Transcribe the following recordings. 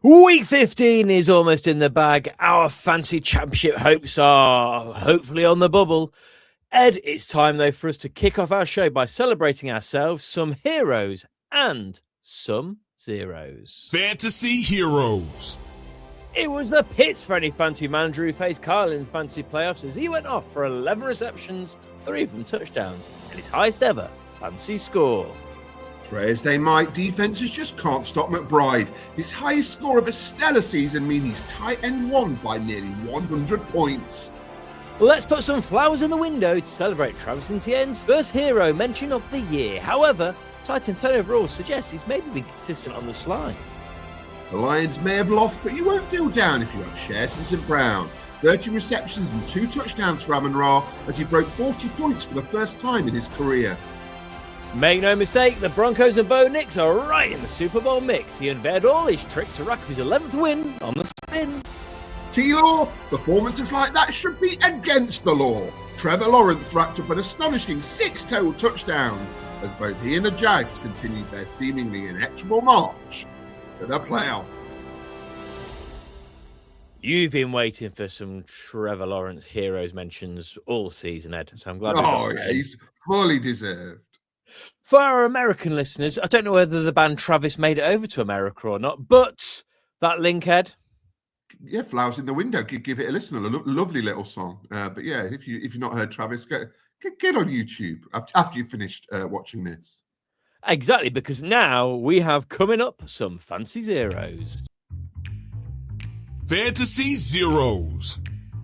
Week 15 is almost in the bag. Our fancy championship hopes are hopefully on the bubble. Ed, it's time though for us to kick off our show by celebrating ourselves, some heroes and some zeros. Fantasy Heroes. It was the pits for any fancy manager who faced Kyle in fantasy playoffs as he went off for 11 receptions, 3 of them touchdowns, and his highest ever fantasy score. Try as they might, defenses just can't stop McBride. His highest score of a stellar season means he's tight end one by nearly 100 points. Let's put some flowers in the window to celebrate Travis Etienne's first hero mention of the year. However, tight end 10 overall suggests he's maybe been consistent on the slide. The Lions may have lost, but you won't feel down if you have shares in St. Brown. 30 receptions and 2 touchdowns for Amon-Ra as he broke 40 points for the first time in his career. Make no mistake, the Broncos and Bo Nix are right in the Super Bowl mix. He unveiled all his tricks to rack up his 11th win on the spin. T-Law, performances like that should be against the law. Trevor Lawrence racked up an astonishing 6 total touchdowns as both he and the Jags continued their seemingly inexorable march to the playoff. You've been waiting for some Trevor Lawrence heroes mentions all season, Ed, so I'm glad. He's fully deserved. For our American listeners, I don't know whether the band Travis made it over to America or not, but that link, Ed. Yeah, Flowers in the Window. Give it a listen. A lovely little song. But yeah, if you've not heard Travis, get on YouTube after you've finished watching this. Exactly, because now we have coming up some fancy zeros. Fantasy Zeros.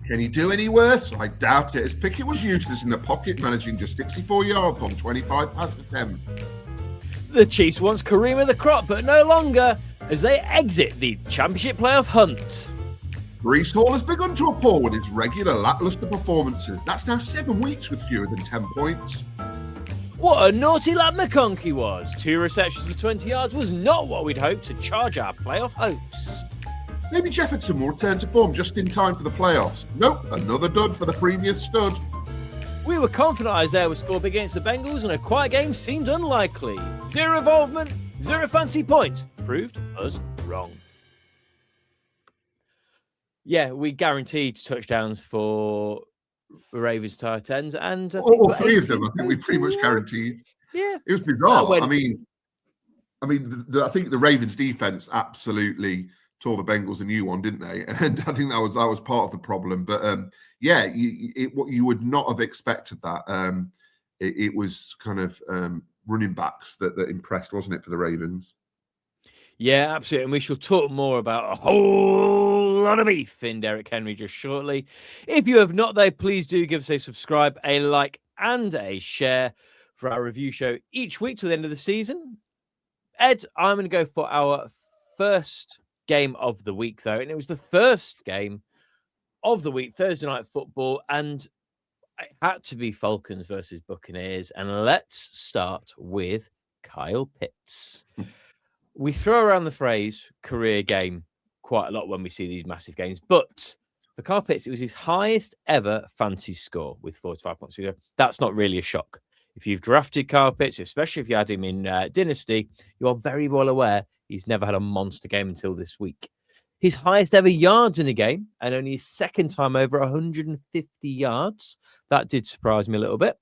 Can he do any worse? I doubt it, as Pickett was useless in the pocket, managing just 64 yards on 25 pass attempts. The Chiefs once Kareem of the crop, but no longer, as they exit the championship playoff hunt. Breece Hall has begun to appall with his regular lackluster performances. That's now 7 weeks with fewer than 10 points. What a naughty lad McConkey was. 2 receptions for 20 yards was not what we'd hoped to charge our playoff hopes. Maybe Jefferson will return to form just in time for the playoffs. Nope, another dud for the previous stud. We were confident Isaiah would score big against the Bengals, and a quiet game seemed unlikely. 0 involvement, 0 fancy points. Proved us wrong. Yeah, we guaranteed touchdowns for Ravens tight ends, and I think all 3 of them. I think we pretty much guaranteed. Yeah, it was bizarre. I think the Ravens defense absolutely tore the Bengals a new one, didn't they? And I think that was part of the problem. But what you would not have expected that. It was kind of running backs that impressed, wasn't it, for the Ravens? Yeah, absolutely. And we shall talk more about a whole lot of beef in Derrick Henry just shortly. If you have not, though, please do give us a subscribe, a like, and a share for our review show each week till the end of the season. Ed, I'm going to go for our first game of the week, though, and it was the first game of the week, Thursday Night Football, and it had to be Falcons versus Buccaneers. And let's start with Kyle Pitts. We throw around the phrase career game quite a lot when we see these massive games, but for Kyle Pitts, it was his highest ever fantasy score with 45 points. That's not really a shock. If you've drafted Kyle Pitts, especially if you had him in Dynasty, you are very well aware he's never had a monster game until this week. His highest ever yards in a game, and only his second time over 150 yards. That did surprise me a little bit.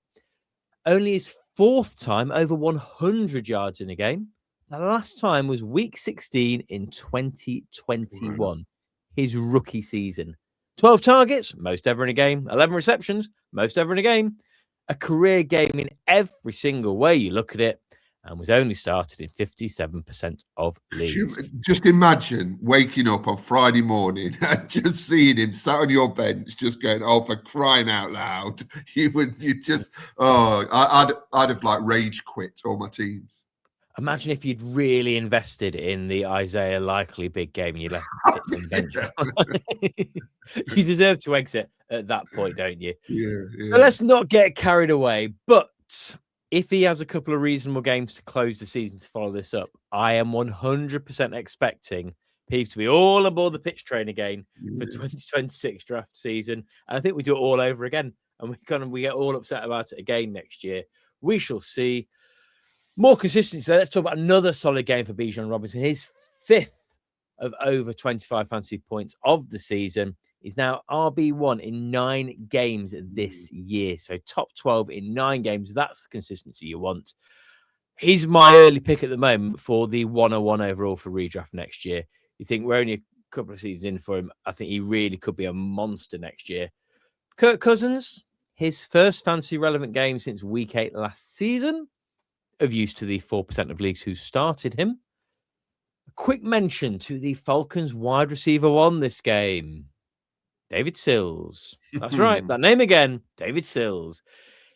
Only his 4th time over 100 yards in a game. The last time was week 16 in 2021, his rookie season. 12 targets, most ever in a game. 11 receptions, most ever in a game. A career game in every single way you look at it, and was only started in 57% of leagues. Just imagine waking up on Friday morning and just seeing him sat on your bench, just going, "Oh, for crying out loud!" I'd have like rage quit all my teams. Imagine if you'd really invested in the Isaiah Likely big game and you left him on bench. You deserve to exit at that point, don't you? Yeah. So let's not get carried away. But if he has a couple of reasonable games to close the season to follow this up, I am 100% expecting Peeve to be all aboard the pitch train again for 2026 draft season. And I think we do it all over again. And we get all upset about it again next year. We shall see. More consistency. So let's talk about another solid game for Bijan Robinson. His 5th of over 25 fantasy points of the season. He's now RB1 in 9 games this year. So top 12 in 9 games. That's the consistency you want. He's my early pick at the moment for the 101 overall for redraft next year. You think we're only a couple of seasons in for him. I think he really could be a monster next year. Kirk Cousins, his first fantasy relevant game since week 8 last season, of use to the 4% of leagues who started him. A quick mention to the Falcons wide receiver 1 this game, David Sills. That's right, that name again, David Sills.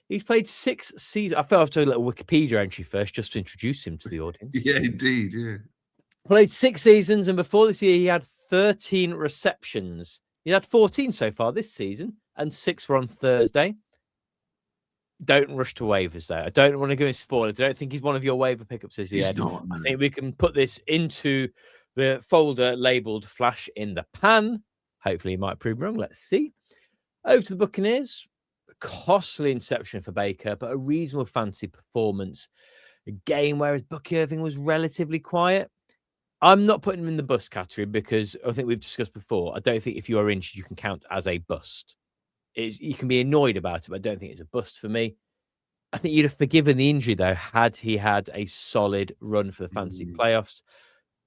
He's played 6 seasons. I felt I have to do a little Wikipedia entry first just to introduce him to the audience. Yeah, indeed, yeah. Played 6 seasons, and before this year, he had 13 receptions. He had 14 so far this season, and 6 were on Thursday. Don't rush to waivers, though. I don't want to go into spoilers. I don't think he's one of your waiver pickups as yet. Not, no. I think we can put this into the folder labeled Flash in the Pan. Hopefully, he might prove wrong. Let's see. Over to the Buccaneers. A costly inception for Baker, but a reasonable fantasy performance. A game where Bucky Irving was relatively quiet. I'm not putting him in the bust category because I think we've discussed before. I don't think if you are injured, you can count as a bust. You can be annoyed about it, but I don't think it's a bust for me. I think you'd have forgiven the injury, though, had he had a solid run for the fantasy playoffs.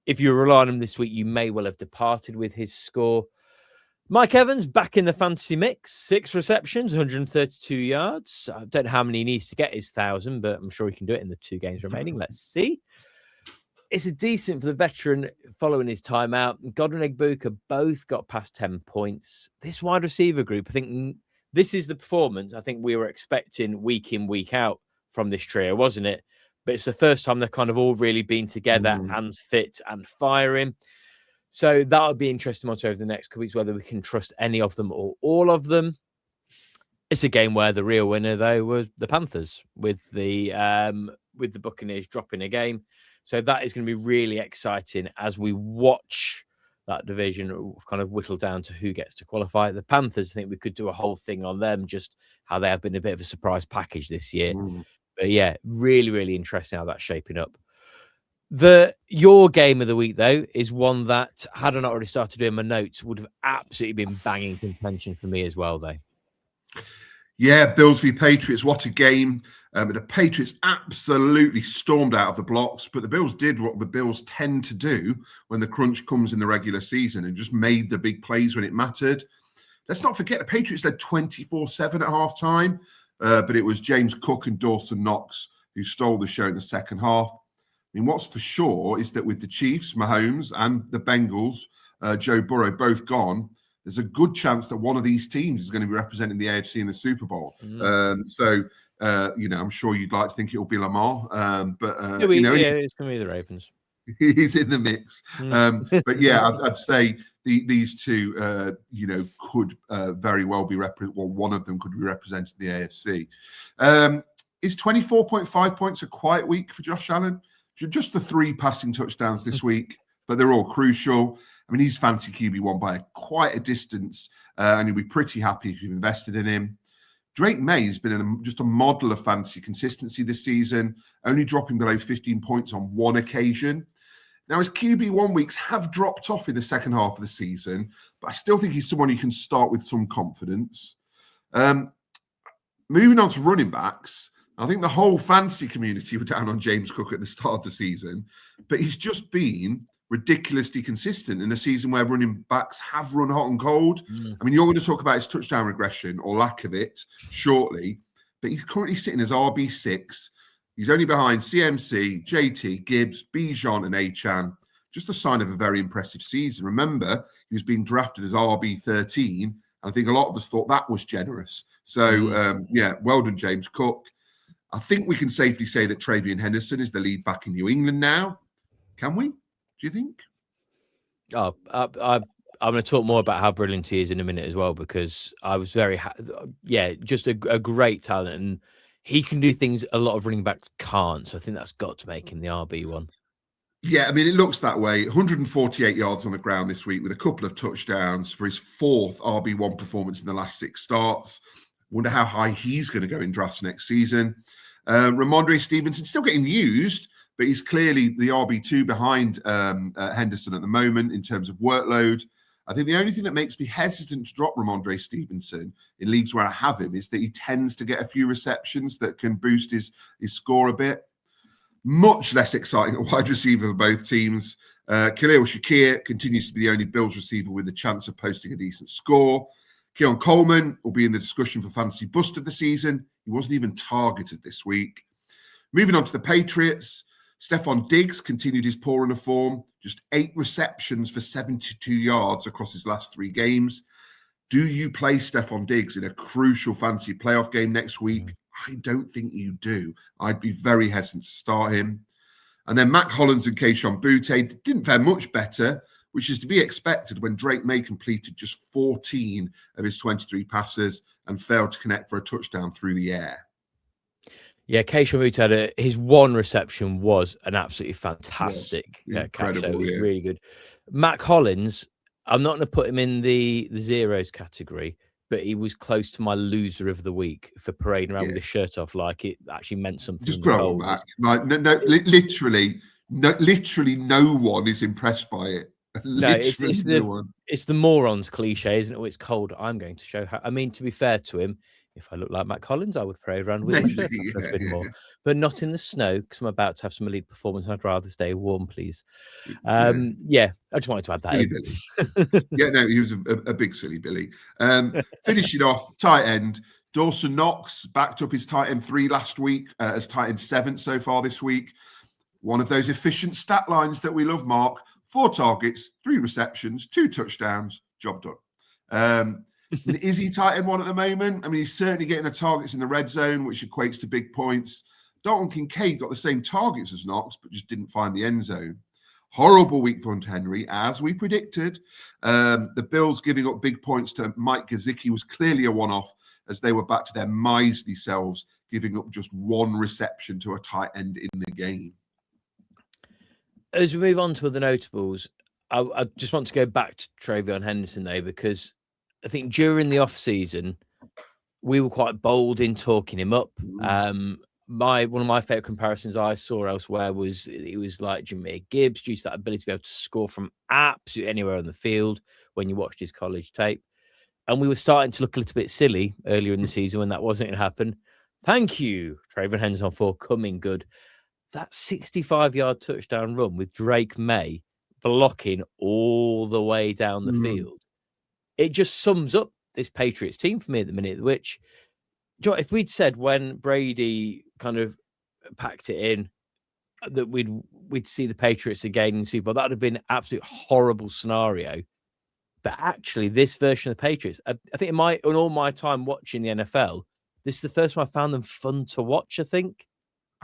If you rely on him this week, you may well have departed with his score. Mike Evans back in the fantasy mix. 6 receptions, 132 yards. I don't know how many he needs to get his 1,000, but I'm sure he can do it in the 2 games remaining. Let's see. It's a decent for the veteran following his time out. Godwin and Egbuka both got past 10 points. This wide receiver group, I think this is the performance I think we were expecting week in, week out from this trio, wasn't it? But it's the first time they've kind of all really been together and fit and firing. So that'll be interesting to watch over the next couple weeks, whether we can trust any of them or all of them. It's a game where the real winner, though, was the Panthers with the Buccaneers dropping a game. So that is going to be really exciting as we watch that division kind of whittle down to who gets to qualify. The Panthers, I think we could do a whole thing on them, just how they have been a bit of a surprise package this year. But yeah, really, really interesting how that's shaping up. Your game of the week, though, is one that, had I not already started doing my notes, would have absolutely been banging contention for me as well, though. Yeah, Bills v Patriots. What a game. The Patriots absolutely stormed out of the blocks, but the Bills did what the Bills tend to do when the crunch comes in the regular season and just made the big plays when it mattered. Let's not forget the Patriots led 24-7 at halftime, but it was James Cook and Dawson Knox who stole the show in the second half. I mean, what's for sure is that with the Chiefs, Mahomes, and the Bengals, Joe Burrow, both gone, there's a good chance that one of these teams is going to be representing the AFC in the Super Bowl. I'm sure you'd like to think it will be Lamar. It's going to be the Ravens. He's in the mix. But yeah, I'd say these two, could very well be one of them could be representing the AFC. Is 24.5 points a quiet week for Josh Allen? Just the 3 passing touchdowns this week, but they're all crucial. I mean, he's fancy QB1 by quite a distance, and you'll be pretty happy if you've invested in him. Drake May has been just a model of fantasy consistency this season, only dropping below 15 points on 1 occasion. Now, his QB1 weeks have dropped off in the second half of the season, but I still think he's someone you can start with some confidence. Moving on to running backs, I think the whole fantasy community were down on James Cook at the start of the season, but he's just been ridiculously consistent in a season where running backs have run hot and cold. I mean, you're going to talk about his touchdown regression or lack of it shortly, but he's currently sitting as RB6. He's only behind CMC, JT, Gibbs, Bijan, and Achane. Just a sign of a very impressive season. Remember, he was being drafted as RB13, and I think a lot of us thought that was generous. So, well done, James Cook. I think we can safely say that Travion Henderson is the lead back in New England now. Can we? Do you think? I'm going to talk more about how brilliant he is in a minute as well, because I was very, just a great talent, and he can do things a lot of running backs can't. So I think that's got to make him the RB1. Yeah, I mean, it looks that way. 148 yards on the ground this week with a couple of touchdowns for his 4th RB1 performance in the last 6 starts. Wonder how high he's going to go in drafts next season. Ramondre Stevenson still getting used, but he's clearly the RB2 behind Henderson at the moment in terms of workload. I think the only thing that makes me hesitant to drop Ramondre Stevenson in leagues where I have him is that he tends to get a few receptions that can boost his score a bit. Much less exciting at wide receiver for both teams. Khalil Shakir continues to be the only Bills receiver with a chance of posting a decent score. Keon Coleman will be in the discussion for fantasy bust of the season. He wasn't even targeted this week. Moving on to the Patriots, Stephon Diggs continued his poor run of form, just 8 receptions for 72 yards across his last 3 games. Do you play Stephon Diggs in a crucial fantasy playoff game next week? I don't think you do. I'd be very hesitant to start him. And then Mac Hollins and Kayshon Boutte didn't fare much better, which is to be expected when Drake May completed just 14 of his 23 passes and failed to connect for a touchdown through the air. Yeah, Kayshon Boutte his one reception was an absolutely fantastic catch. It was really good. Mac Hollins, I'm not going to put him in the zeros category, but he was close to my loser of the week for parading around with his shirt off like it actually meant something. Just put on Mac. Like, literally no one is impressed by it. No, it's the morons cliche, isn't it? Oh, it's cold. I'm going to show how. I mean, to be fair to him, if I look like Matt Collins, I would parade around with my shirt off a bit more, but not in the snow because I'm about to have some elite performance and I'd rather stay warm, please. I just wanted to add that in. Yeah, no, he was a big silly Billy. Finishing off, tight end. Dawson Knox backed up his tight end 3 last week as tight end 7 so far this week. One of those efficient stat lines that we love, Mark. 4 targets, 3 receptions, 2 touchdowns, job done. Is he tight end 1 at the moment? I mean, he's certainly getting the targets in the red zone, which equates to big points. Dalton Kincaid got the same targets as Knox, but just didn't find the end zone. Horrible week for Hunter Henry, as we predicted. The Bills giving up big points to Mike Gesicki was clearly a one-off as they were back to their miserly selves, giving up just 1 reception to a tight end in the game. As we move on to other notables, I just want to go back to Travion Henderson, though, because I think during the off-season, we were quite bold in talking him up. One of my favourite comparisons I saw elsewhere was he was like Jahmyr Gibbs, due to that ability to be able to score from absolutely anywhere on the field when you watched his college tape. And we were starting to look a little bit silly earlier in the season when that wasn't going to happen. Thank you, Travion Henderson, for coming good. That 65-yard touchdown run with Drake May blocking all the way down the field. It just sums up this Patriots team for me at the minute, which, if we'd said when Brady kind of packed it in that we'd see the Patriots again in the Super Bowl, that would have been an absolute horrible scenario. But actually, this version of the Patriots, I think in all my time watching the NFL, this is the first time I found them fun to watch, I think.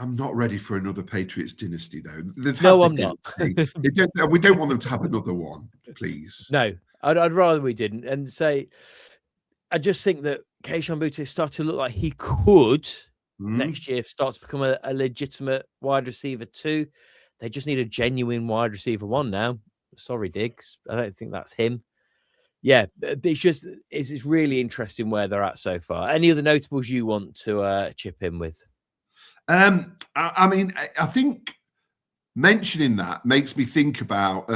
I'm not ready for another Patriots dynasty, though. No, I'm not. We don't want them to have another one, please. No, I'd rather we didn't. And say, I just think that Kayshon Boutte started to look like he could next year start to become a legitimate wide receiver too. They just need a genuine wide receiver 1 now. Sorry, Diggs. I don't think that's him. Yeah, it's really interesting where they're at so far. Any other notables you want to chip in with? I think mentioning that makes me think about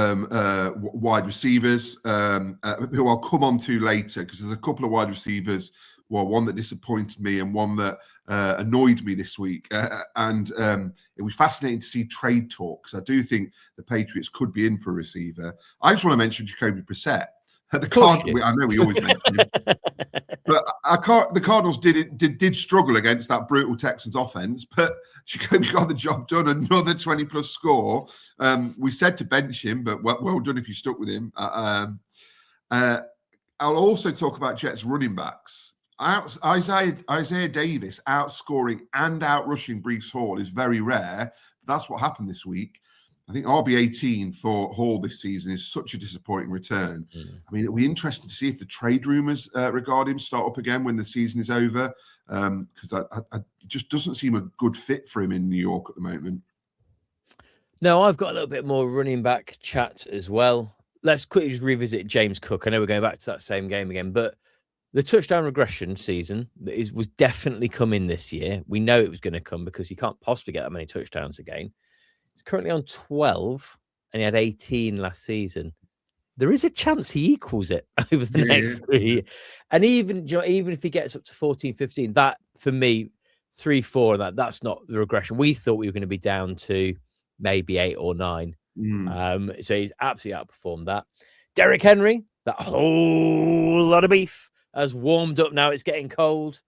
wide receivers who I'll come on to later, because there's a couple of wide receivers, well, one that disappointed me and one that annoyed me this week. And it was fascinating to see trade talks. I do think the Patriots could be in for a receiver. I just want to mention Jacoby Brissett. I know we always mention him, but the Cardinals did struggle against that brutal Texans offense, but Jacoby got the job done. Another 20-plus score. We said to bench him, but well done if you stuck with him. I'll also talk about Jets running backs. Isaiah Davis outscoring and outrushing Breece Hall is very rare. That's what happened this week. I think RB18 for Hall this season is such a disappointing return. I mean, it'll be interesting to see if the trade rumors regarding him start up again when the season is over, because it just doesn't seem a good fit for him in New York at the moment. No, I've got a little bit more running back chat as well. Let's quickly just revisit James Cook. I know we're going back to that same game again, but the touchdown regression season was definitely coming this year. We know it was going to come because you can't possibly get that many touchdowns again. He's currently on 12, and he had 18 last season. There is a chance he equals it over the next 3. And even if he gets up to 14, 15, that for me, 3, 4, that's not the regression. We thought we were going to be down to maybe 8 or 9. So he's absolutely outperformed that. Derrick Henry, that whole lot of beef has warmed up now. It's getting cold.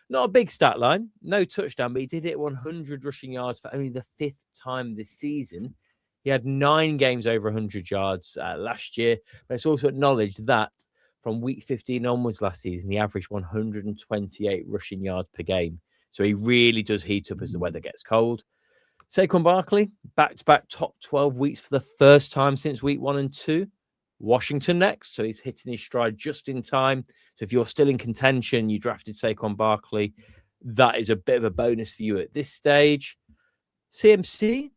Not a big stat line, no touchdown, but he did hit 100 rushing yards for only the 5th time this season. He had 9 games over 100 yards last year, but it's also acknowledged that from week 15 onwards last season, he averaged 128 rushing yards per game. So he really does heat up as the weather gets cold. Saquon Barkley, back-to-back top 12 weeks for the first time since week 1 and 2. Washington next, so he's hitting his stride just in time. So if you're still in contention, you drafted Saquon Barkley, that is a bit of a bonus for you at this stage. CMC,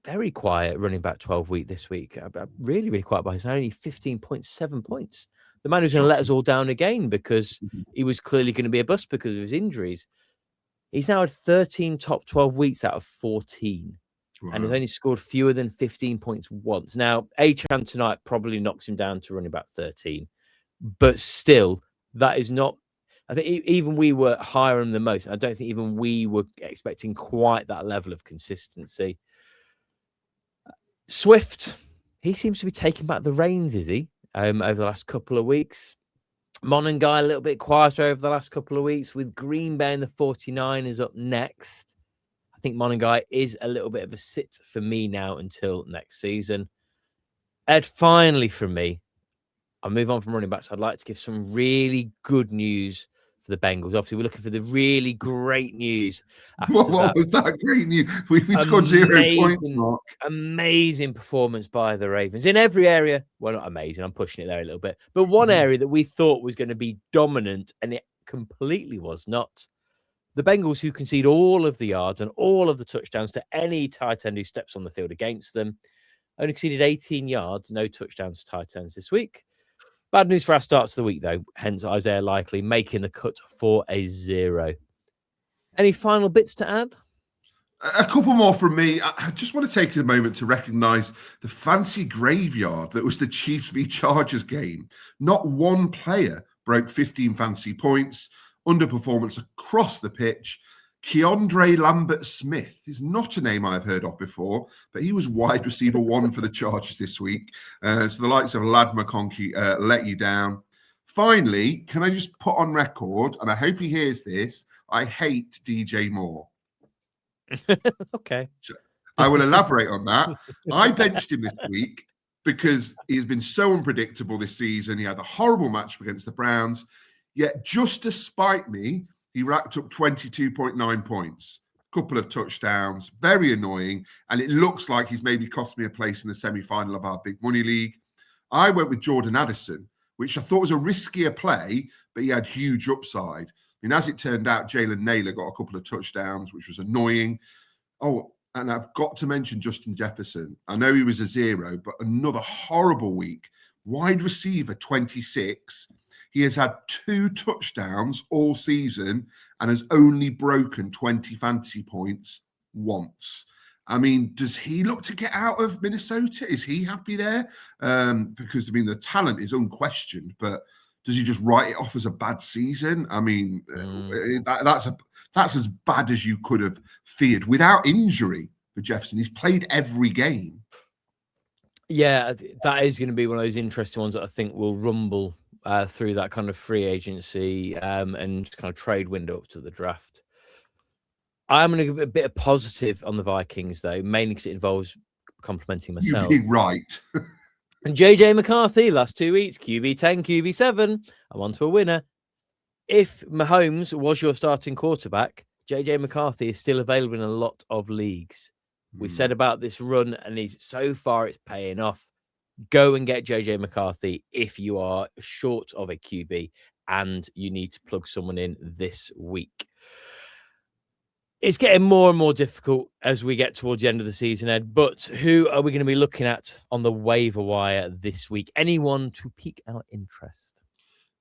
very quiet running back 12 week this week. Really, really quiet by his only 15.7 points. The man who's going to let us all down again because he was clearly going to be a bust because of his injuries. He's now had 13 top 12 weeks out of 14. Wow. And has only scored fewer than 15 points once. Now, Achane tonight probably knocks him down to running back 13. But still, that is not... I think even we were higher than the most. I don't think even we were expecting quite that level of consistency. Swift, he seems to be taking back the reins, is he? Over the last couple of weeks. Monangai a little bit quieter over the last couple of weeks, with Green Bay and the 49ers up next. I think Monangai is a little bit of a sit for me now until next season. Ed, finally from me, I'll move on from running backs. I'd like to give some really good news for the Bengals. Obviously, we're looking for the really great news. What was that great news? We scored 0 points. Mark. Amazing performance by the Ravens in every area. Well, not amazing. I'm pushing it there a little bit. But one area that we thought was going to be dominant, and it completely was not. The Bengals, who concede all of the yards and all of the touchdowns to any tight end who steps on the field against them, only conceded 18 yards, no touchdowns to tight ends this week. Bad news for our starts of the week, though. Hence, Isaiah Likely making the cut for a 0. Any final bits to add? A couple more from me. I just want to take a moment to recognise the fancy graveyard that was the Chiefs v Chargers game. Not one player broke 15 fancy points. Underperformance across the pitch. Keandre Lambert-Smith is not a name I've heard of before, but he was wide receiver 1 for the Chargers this week. So the likes of Lad McConkey let you down. Finally, can I just put on record, and I hope he hears this, I hate DJ Moore. Okay. So I will elaborate on that. I benched him this week because he's been so unpredictable this season. He had a horrible matchup against the Browns. Yet, just despite me, he racked up 22.9 points, a couple of touchdowns, very annoying. And it looks like he's maybe cost me a place in the semi-final of our big money league. I went with Jordan Addison, which I thought was a riskier play, but he had huge upside. I mean, as it turned out, Jalen Naylor got a couple of touchdowns, which was annoying. Oh, and I've got to mention Justin Jefferson. I know he was a 0, but another horrible week. Wide receiver 26. He has had 2 touchdowns all season and has only broken 20 fantasy points once. I mean, does he look to get out of Minnesota? Is he happy there? Because, I mean, the talent is unquestioned, but does he just write it off as a bad season? I mean, that's as bad as you could have feared without injury for Jefferson. He's played every game. Yeah, that is going to be one of those interesting ones that I think will rumble through that kind of free agency and kind of trade window up to the draft. I'm going to give a bit of positive on the Vikings, though, mainly because it involves complimenting myself. You're right. And JJ McCarthy, last 2 weeks, QB 10, QB 7. I'm on to a winner. If Mahomes was your starting quarterback, JJ McCarthy is still available in a lot of leagues. We said about this run, and so far it's paying off. Go and get JJ McCarthy if you are short of a QB and you need to plug someone in this week. It's getting more and more difficult as we get towards the end of the season, Ed. But who are we going to be looking at on the waiver wire this week? Anyone to pique our interest?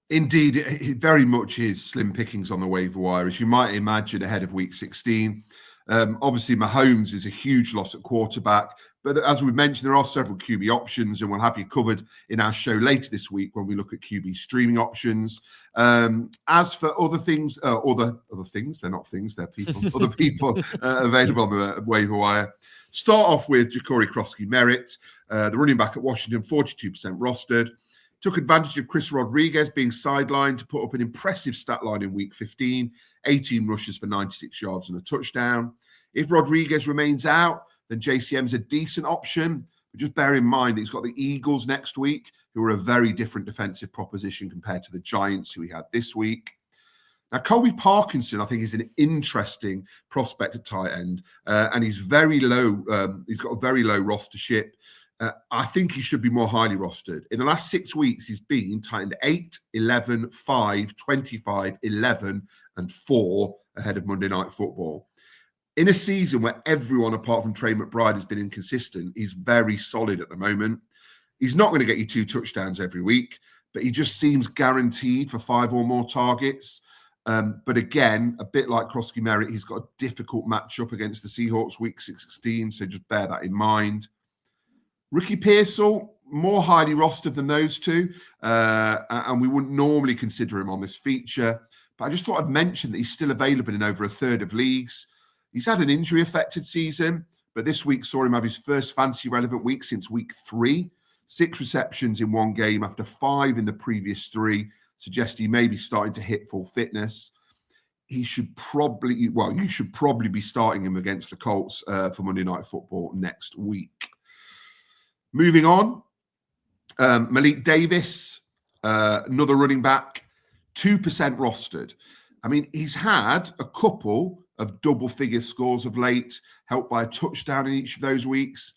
Indeed, it very much is slim pickings on the waiver wire, as you might imagine, ahead of week 16. Obviously, Mahomes is a huge loss at quarterback. But as we mentioned, there are several QB options, and we'll have you covered in our show later this week when we look at QB streaming options. As for other things, other things, they're not things, they're people, other people available on the waiver wire. Start off with Ja'Cory Krosky-Merritt, the running back at Washington, 42% rostered. Took advantage of Chris Rodriguez being sidelined to put up an impressive stat line in week 15, 18 rushes for 96 yards and a touchdown. If Rodriguez remains out, then JCM's a decent option. But just bear in mind that he's got the Eagles next week, who are a very different defensive proposition compared to the Giants who he had this week. Now, Colby Parkinson, I think, is an interesting prospect at tight end, and he's very low. He's got a very low rostership. I think he should be more highly rostered. In the last 6 weeks, he's been tight end 8, 11, 5, 25, 11, and 4 ahead of Monday Night Football. In a season where everyone apart from Trey McBride has been inconsistent, he's very solid at the moment. He's not going to get you 2 touchdowns every week, but he just seems guaranteed for 5 or more targets. But again, a bit like Krosky-Merritt, he's got a difficult matchup against the Seahawks week 16, so just bear that in mind. Ricky Pearsall, more highly rostered than those two, and we wouldn't normally consider him on this feature. But I just thought I'd mention that he's still available in over a third of leagues. He's had an injury-affected season, but this week saw him have his first fantasy-relevant week since week 3. 6 receptions in one game after 5 in the previous 3, suggest he may be starting to hit full fitness. You should probably be starting him against the Colts for Monday Night Football next week. Moving on, Malik Davis, another running back, 2% rostered. I mean, he's had a couple of double-figure scores of late, helped by a touchdown in each of those weeks.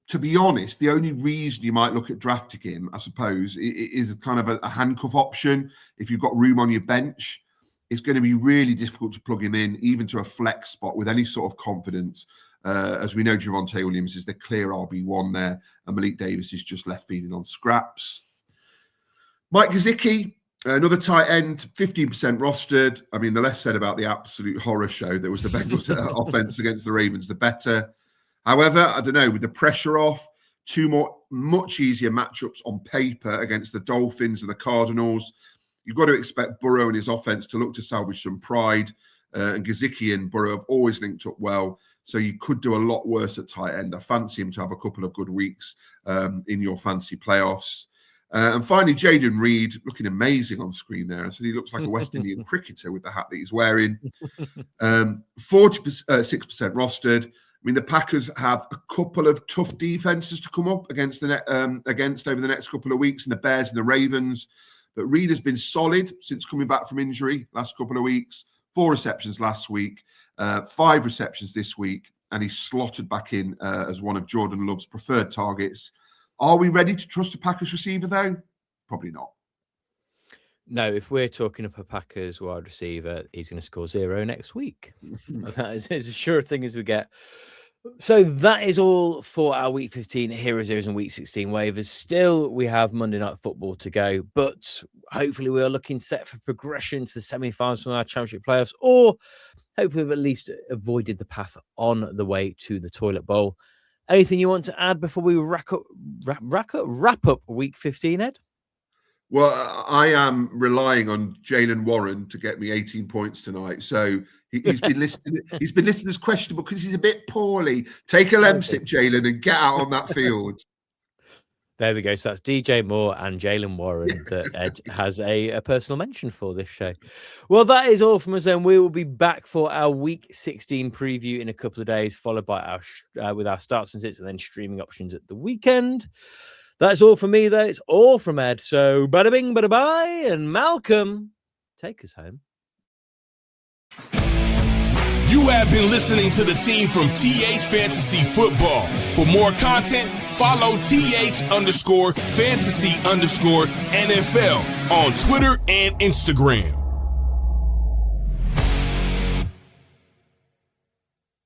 To be honest, the only reason you might look at drafting him, I suppose, is kind of a handcuff option. If you've got room on your bench, it's going to be really difficult to plug him in, even to a flex spot with any sort of confidence. As we know, Javonte Williams is the clear RB1 there, and Malik Davis is just left feeding on scraps. Mike Gesicki, another tight end, 15% rostered. I mean, the less said about the absolute horror show that was the Bengals offense against the Ravens, the better. However, I don't know, with the pressure off, 2 more much easier matchups on paper against the Dolphins and the Cardinals. You've got to expect Burrow and his offense to look to salvage some pride. And Gesicki and Burrow have always linked up well. So you could do a lot worse at tight end. I fancy him to have a couple of good weeks in your fantasy playoffs. And finally, Jaden Reed, looking amazing on screen there. So he looks like a West Indian cricketer with the hat that he's wearing. 46% rostered. I mean, the Packers have a couple of tough defenses to come up against against over the next couple of weeks, and the Bears and the Ravens. But Reed has been solid since coming back from injury last couple of weeks. 4 receptions last week, 5 receptions this week, and he's slotted back in as one of Jordan Love's preferred targets. Are we ready to trust a Packers receiver, though? Probably not. No, if we're talking up a Packers wide receiver, he's going to score 0 next week. That is as sure a thing as we get. So that is all for our Week 15 Hero Zeros and Week 16 waivers. Still, we have Monday Night Football to go, but hopefully we are looking set for progression to the semi-finals from our championship playoffs, or hopefully we've at least avoided the path on the way to the toilet bowl. Anything you want to add before we wrap up Week 15, Ed? Well, I am relying on Jaylen Warren to get me 18 points tonight. So he's been listed. He's been listed as questionable because he's a bit poorly. Take a Lemsip, Jaylen, and get out on that field. There we go. So that's DJ Moore and Jaylen Warren that Ed has a personal mention for this show. Well, that is all from us then. We will be back for our Week 16 preview in a couple of days, followed by our with our starts and sits and then streaming options at the weekend. That's all from me, though. It's all from Ed. So bada bing, bada bye. And Malcolm, take us home. You have been listening to the team from TH Fantasy Football. For more content, follow TH_fantasy_NFL on Twitter and Instagram.